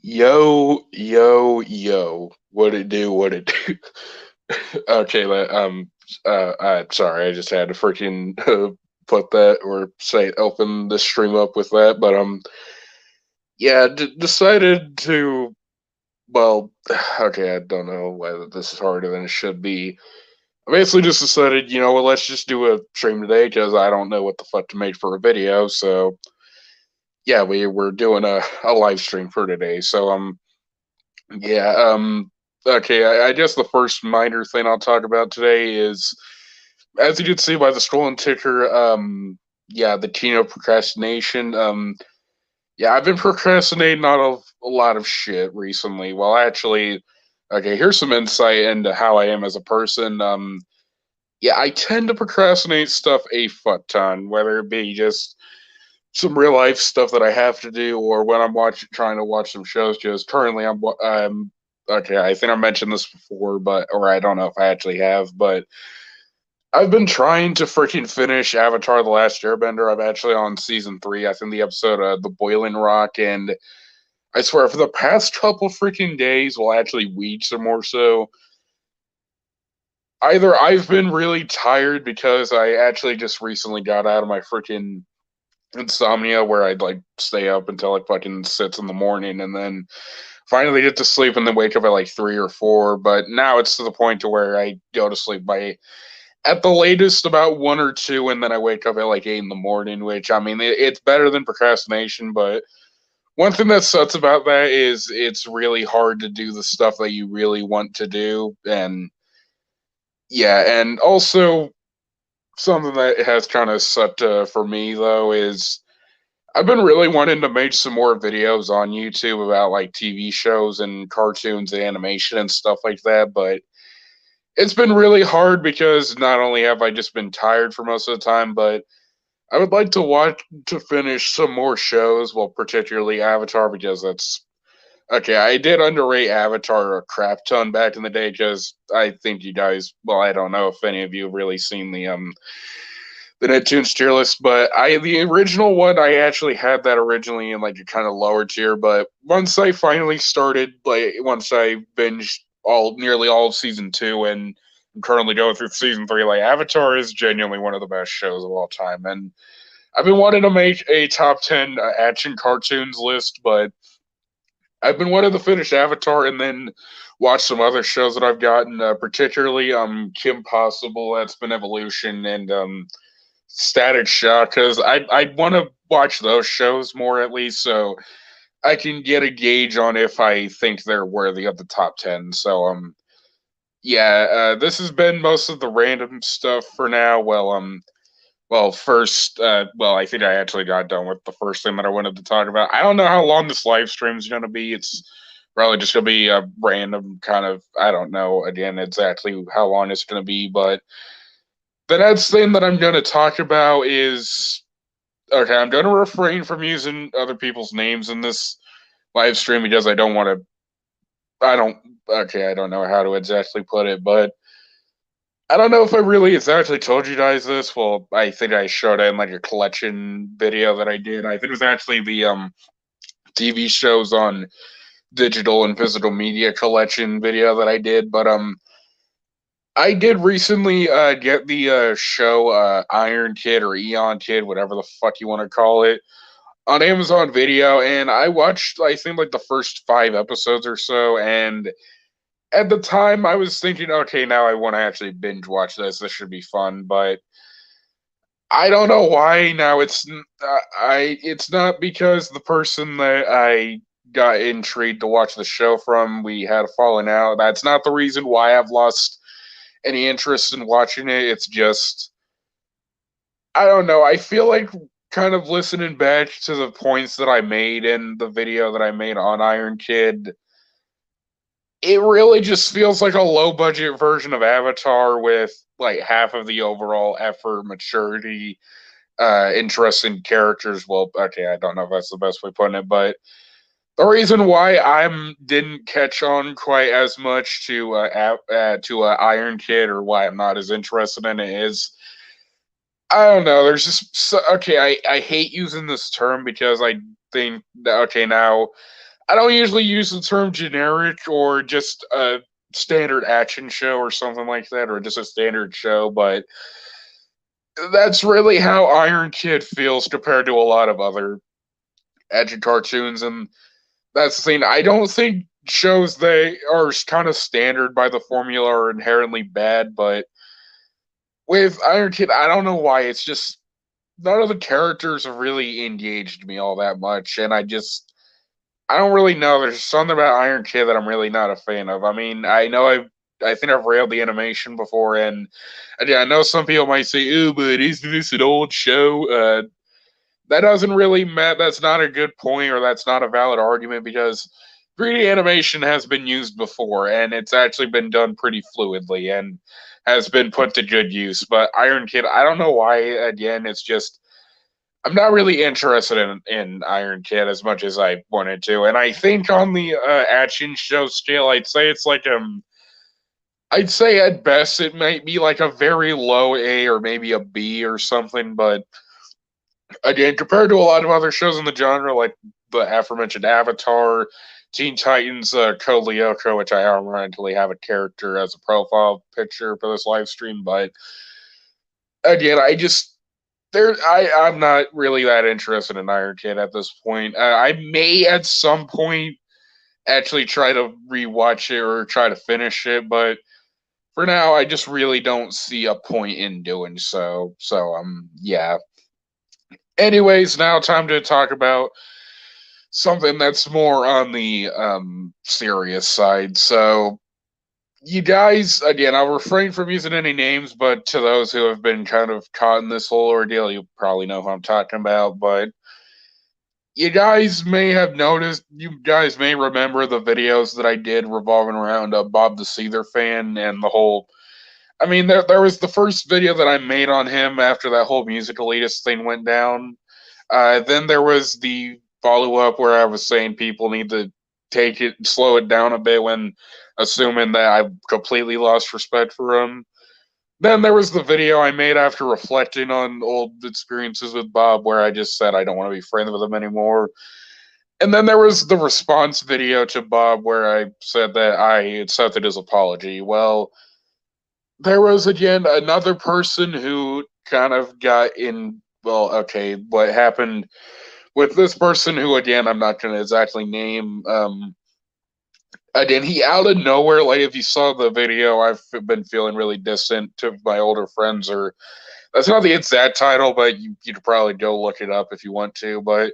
Yo, yo, yo. What it do? What it do? Okay, sorry, I just had to freaking put that or say open the stream up with that, but yeah, decided to. Well, okay, I don't know whether this is harder than it should be. I basically just decided, well, let's just do a stream today because I don't know what the fuck to make for a video. So yeah, we're doing a live stream for today. So yeah. Okay. I guess the first minor thing I'll talk about today is, as you can see by the scrolling ticker, yeah, the Tino procrastination. Yeah, I've been procrastinating on a lot of shit recently. Well, actually, okay, here's some insight into how I am as a person. Yeah, I tend to procrastinate stuff a fuck ton, whether it be just some real life stuff that I have to do, or when I'm trying to watch some shows. Just currently, I'm okay. I think I mentioned this before, but or I don't know if I actually have, but I've been trying to freaking finish Avatar: The Last Airbender. I'm actually on season three. I think the episode The Boiling Rock, and I swear for the past couple freaking days, well, actually weeks or more so, either I've been really tired because I actually just recently got out of my freaking insomnia where I'd like stay up until like fucking 6 in the morning and then finally get to sleep and then wake up at like 3 or 4. But now it's to the point to where I go to sleep by at the latest about 1 or 2, and then I wake up at like 8 in the morning. Which I mean, it's better than procrastination, but one thing that sucks about that is it's really hard to do the stuff that you really want to do. And yeah, and also something that has kind of sucked for me though is I've been really wanting to make some more videos on YouTube about like TV shows and cartoons and animation and stuff like that, but it's been really hard because not only have I just been tired for most of the time, but I would like to finish some more shows, well, particularly Avatar, because that's okay. I did underrate Avatar a crap ton back in the day because I think you guys, well, I don't know if any of you have really seen the Nicktoons tier list, but the original one I actually had that originally in like a kind of lower tier, but once I finally started, like once I binged nearly all of season two and I'm currently going through season three, like Avatar is genuinely one of the best shows of all time, and I've been wanting to make a top 10 action cartoons list, but I've been wanting to finish Avatar and then watch some other shows that I've gotten, particularly Kim Possible, that's been Evolution, and Static Shock, because I want to watch those shows more at least, so I can get a gauge on if I think they're worthy of the top 10. So yeah, this has been most of the random stuff for now. Well, first, well, I think I actually got done with the first thing that I wanted to talk about. I don't know how long this live stream is going to be. It's probably just going to be a random kind of, I don't know again exactly how long it's going to be, but the next thing that I'm going to talk about is okay, I'm going to refrain from using other people's names in this live stream because I don't want to. I don't. Okay, I don't know how to exactly put it, but I don't know if I really exactly told you guys this. Well, I think I showed it in like a collection video that I did. I think it was actually the TV shows on digital and physical media collection video that I did. But I did recently get the show Iron Kid or Eon Kid, whatever the fuck you want to call it, on Amazon Video, and I watched I think like the first 5 episodes or so, and at the time I was thinking, okay, now I want to actually binge watch this. This should be fun, but I don't know why now it's not because the person that I got intrigued to watch the show from, we had a falling out. That's not the reason why I've lost any interest in watching it. It's just I don't know. I feel like kind of listening back to the points that I made in the video that I made on Iron Kid, it really just feels like a low budget version of Avatar with like half of the overall effort, maturity, interesting characters. Well, okay, I don't know if that's the best way of putting it, but the reason why I didn't catch on quite as much to Iron Kid, or why I'm not as interested in it, is I don't know. There's just okay. I hate using this term because I think that, okay now I don't usually use the term generic or just a standard action show or something like that, or just a standard show, but that's really how Iron Kid feels compared to a lot of other action cartoons, and that's the thing. I don't think shows they are kind of standard by the formula are inherently bad, but with Iron Kid, I don't know why. It's just none of the characters have really engaged me all that much, and I don't really know. There's something about Iron Kid that I'm really not a fan of. I mean, I think I've railed the animation before, and I know some people might say, "Oh, but isn't this an old show?" That doesn't really matter. That's not a good point, or that's not a valid argument because 3D animation has been used before, and it's actually been done pretty fluidly and has been put to good use. But Iron Kid, I don't know why. Again, it's just I'm not really interested in Iron Kid as much as I wanted to, and I think on the action show scale, I'd say at best it might be like a very low A or maybe a B or something. But again, compared to a lot of other shows in the genre, like the aforementioned Avatar, Teen Titans, Code Lyoko, which I ironically have a character as a profile picture for this live stream, but again, I'm not really that interested in Iron Kid at this point. I may at some point actually try to rewatch it or try to finish it, but for now, I just really don't see a point in doing so. So, yeah. Anyways, now time to talk about something that's more on the serious side. So, you guys, again, I'll refrain from using any names, but to those who have been kind of caught in this whole ordeal, you probably know who I'm talking about. But you guys may remember the videos that I did revolving around Bob the Seether fan and the whole. I mean, there was the first video that I made on him after that whole music elitist thing went down. Then there was the follow up where I was saying people need to slow it down a bit when assuming that I completely lost respect for him. Then there was the video I made after reflecting on old experiences with Bob where I just said I don't want to be friends with him anymore. And then there was the response video to Bob where I said that I accepted his apology. Well, there was again another person who kind of got in. Well, okay, what happened with this person who, again, I'm not going to exactly name. Again, he out of nowhere, like if you saw the video, I've been feeling really distant to my older friends, or that's not the exact title, but you could probably go look it up if you want to. But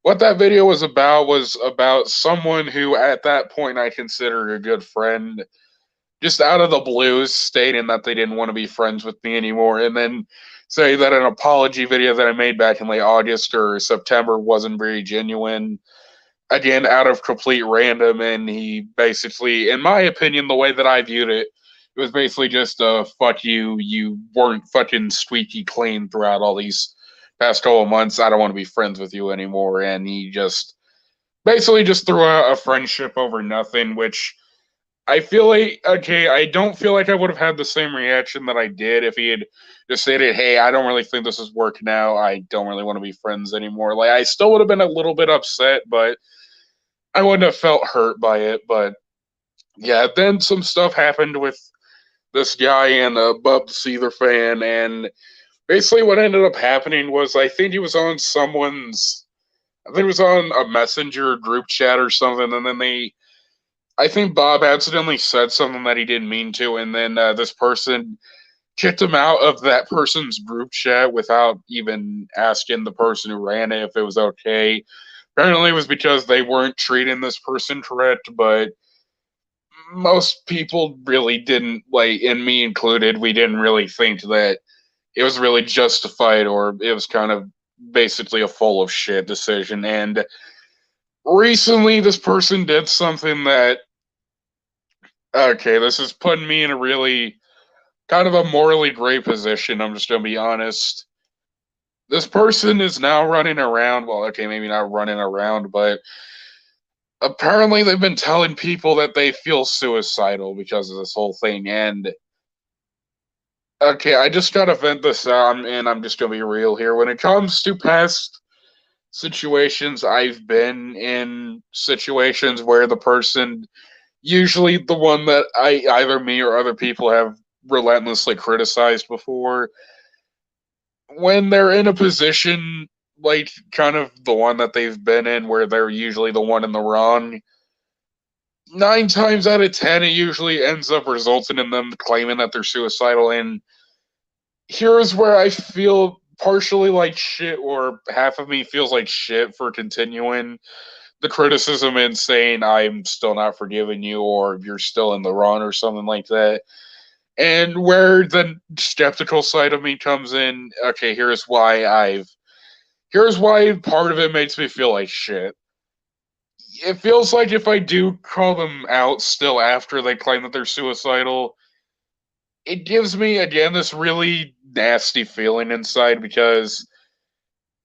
what that video was about someone who, at that point, I considered a good friend, just out of the blues, stating that they didn't want to be friends with me anymore, and then say that an apology video that I made back in late August or September wasn't very genuine. Again, out of complete random, and he basically, in my opinion, the way that I viewed it, it was basically just a fuck you. You weren't fucking squeaky clean throughout all these past couple of months. I don't want to be friends with you anymore. And he just basically just threw a friendship over nothing, which I feel like, okay, I don't feel like I would have had the same reaction that I did if he had just stated, hey, I don't really think this is working out. I don't really want to be friends anymore. Like, I still would have been a little bit upset, but I wouldn't have felt hurt by it. But yeah, then some stuff happened with this guy and a Bub Seether fan. And basically, what ended up happening was I think it was on a messenger group chat or something. And then I think Bob accidentally said something that he didn't mean to, and then this person kicked him out of that person's group chat without even asking the person who ran it if it was okay. Apparently, it was because they weren't treating this person correct, but most people really didn't, like, and me included, we didn't really think that it was really justified or it was kind of basically a full of shit decision. And recently, this person did something that okay, this is putting me in a really kind of a morally gray position. I'm just going to be honest. This person is now running around. Well, okay, maybe not running around, but apparently they've been telling people that they feel suicidal because of this whole thing. And okay, I just got to vent this out, and I'm just going to be real here. When it comes to past situations. I've been in situations where the person, usually the one that either me or other people have relentlessly criticized before, when they're in a position like kind of the one that they've been in where they're usually the one in the wrong, 9 times out of 10 it usually ends up resulting in them claiming that they're suicidal. And here's where I feel partially like shit, or half of me feels like shit for continuing the criticism and saying I'm still not forgiving you or you're still in the wrong or something like that. And where the skeptical side of me comes in, okay, here's why part of it makes me feel like shit. It feels like if I do call them out still after they claim that they're suicidal, it gives me again this really nasty feeling inside, because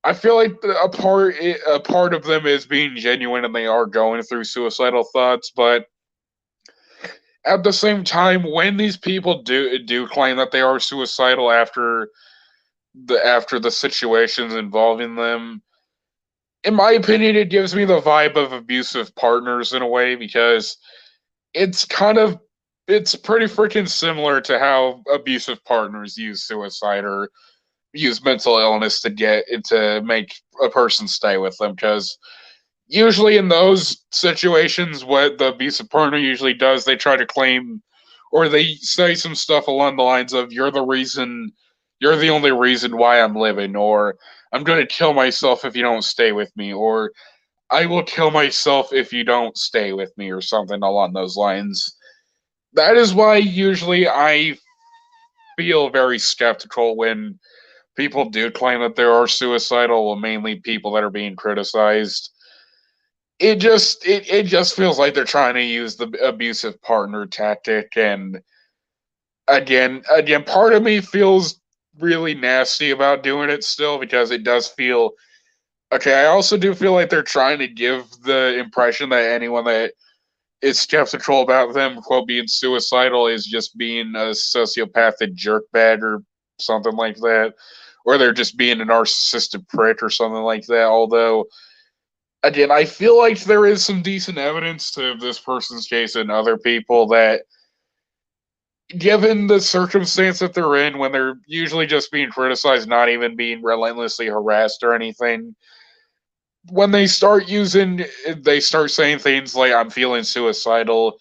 I feel like a part of them is being genuine and they are going through suicidal thoughts, but at the same time, when these people do claim that they are suicidal after the situations involving them, in my opinion, it gives me the vibe of abusive partners in a way, because it's kind of it's pretty freaking similar to how abusive partners use suicide or use mental illness to make a person stay with them. Because usually in those situations, what the abusive partner usually does, they try to claim, or they say some stuff along the lines of, you're the only reason why I'm living, or I'm going to kill myself if you don't stay with me, or I will kill myself if you don't stay with me, or something along those lines. That is why usually I feel very skeptical when people do claim that they are suicidal, well, mainly people that are being criticized. It just feels like they're trying to use the abusive partner tactic. And again, part of me feels really nasty about doing it still, because it does feel okay. I also do feel like they're trying to give the impression that anyone that is skeptical about them, quote, being suicidal is just being a sociopathic jerkbag or something like that, or they're just being a narcissistic prick or something like that. Although, again, I feel like there is some decent evidence to this person's case and other people that, given the circumstance that they're in, when they're usually just being criticized, not even being relentlessly harassed or anything, when they start saying things like, I'm feeling suicidal,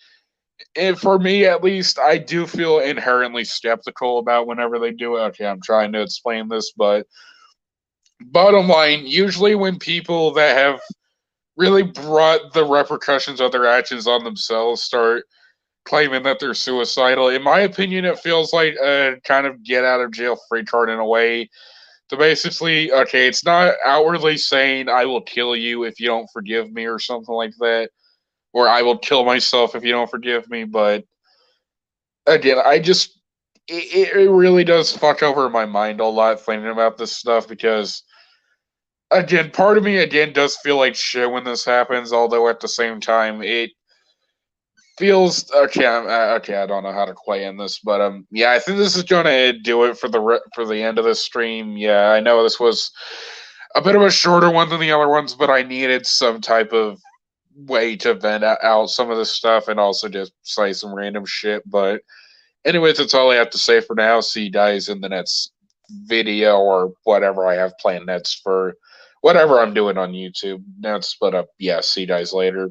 and for me at least, I do feel inherently skeptical about whenever they do it. Okay, I'm trying to explain this, but bottom line, usually when people that have really brought the repercussions of their actions on themselves start claiming that they're suicidal, in my opinion, it feels like a kind of get out of jail free card in a way. To basically, okay, it's not outwardly saying I will kill you if you don't forgive me or something like that, or I will kill myself if you don't forgive me, but again, it really does fuck over my mind a lot thinking about this stuff, because again, part of me again does feel like shit when this happens, although at the same time it feels okay. Okay, I don't know how to quite end this, but yeah, I think this is gonna do it for for the end of this stream. Yeah, I know this was a bit of a shorter one than the other ones, but I needed some type of way to vent out some of this stuff and also just say some random shit. But anyways, that's all I have to say for now. See you guys in the next video or whatever I have planned next for whatever I'm doing on YouTube next. But yeah, see you guys later.